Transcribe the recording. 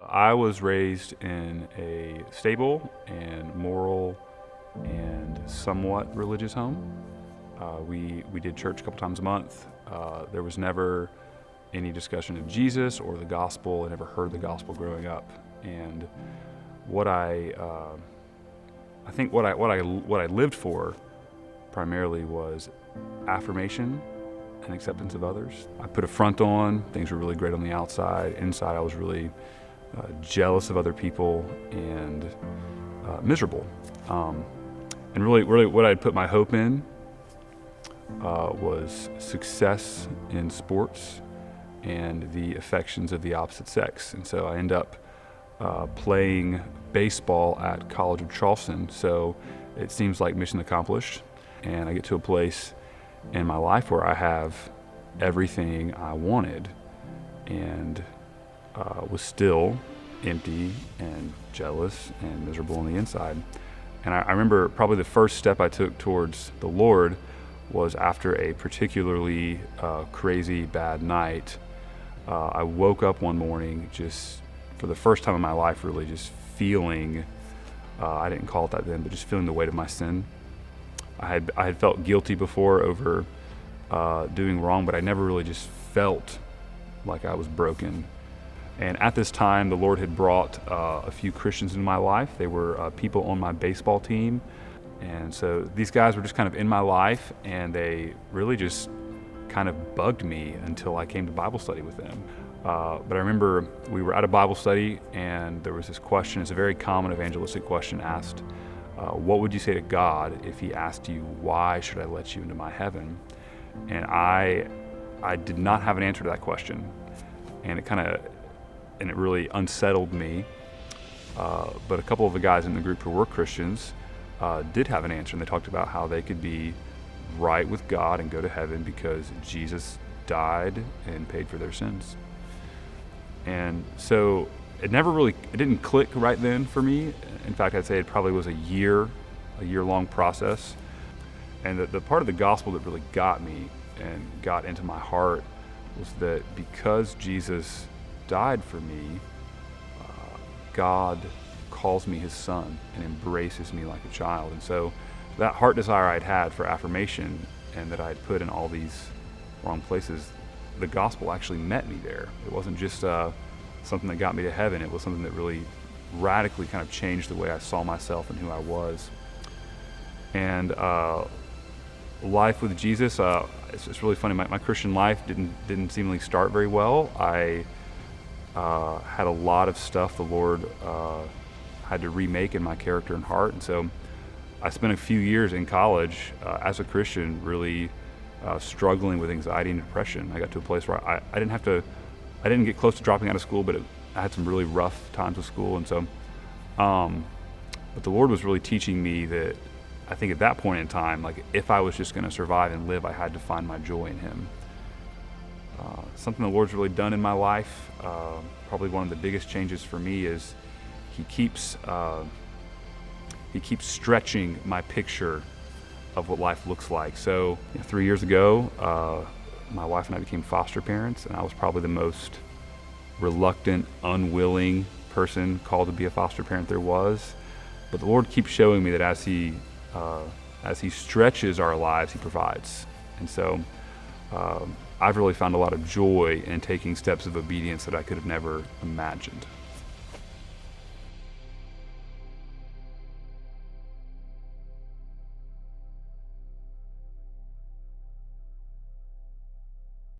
I was raised in a stable and moral and somewhat religious home. We did church a couple times a month. There was never any discussion of Jesus or the gospel. I never heard the gospel growing up. And what I think what I lived for primarily was affirmation and acceptance of others. I put a front on. Things were really great on the outside. Inside, I was really jealous of other people and miserable. And really what I'd put my hope in was success in sports and the affections of the opposite sex. And so I end up playing baseball at College of Charleston. So it seems like mission accomplished. And I get to a place in my life where I have everything I wanted and was still empty and jealous and miserable on the inside. And I remember probably the first step I took towards the Lord was after a particularly crazy bad night. I woke up one morning just for the first time in my life really just feeling, I didn't call it that then, but just feeling the weight of my sin. I had felt guilty before over doing wrong, but I never really just felt like I was broken. And at this time, the Lord had brought a few Christians into my life. They were people on my baseball team. And so these guys were just kind of in my life, and they really just kind of bugged me until I came to Bible study with them. But I remember we were at a Bible study, and there was this question. It's a very common evangelistic question asked. What would you say to God if he asked you, why should I let you into my heaven? And I did not have an answer to that question. And it really unsettled me. But a couple of the guys in the group who were Christians did have an answer, and they talked about how they could be right with God and go to heaven because Jesus died and paid for their sins. And so it didn't click right then for me. In fact, I'd say it probably was a year-long process. And the part of the gospel that really got me and got into my heart was that because Jesus died for me, God calls me his son and embraces me like a child. And so that heart desire I'd had for affirmation and that I'd put in all these wrong places, the gospel actually met me there. It wasn't just something that got me to heaven. It was something that really radically kind of changed the way I saw myself and who I was. And life with Jesus, it's really funny. My Christian life didn't seemingly start very well. I had a lot of stuff the Lord had to remake in my character and heart. And so I spent a few years in college as a Christian really struggling with anxiety and depression. I got to a place where I didn't get close to dropping out of school, but I had some really rough times with school. And so, but the Lord was really teaching me that I think at that point in time, like if I was just going to survive and live, I had to find my joy in him. Something the Lord's really done in my life, probably one of the biggest changes for me is he keeps stretching my picture of what life looks like. So 3 years ago, my wife and I became foster parents, and I was probably the most reluctant, unwilling person called to be a foster parent there was. But the Lord keeps showing me that as he stretches our lives, he provides. And so I've really found a lot of joy in taking steps of obedience that I could have never imagined.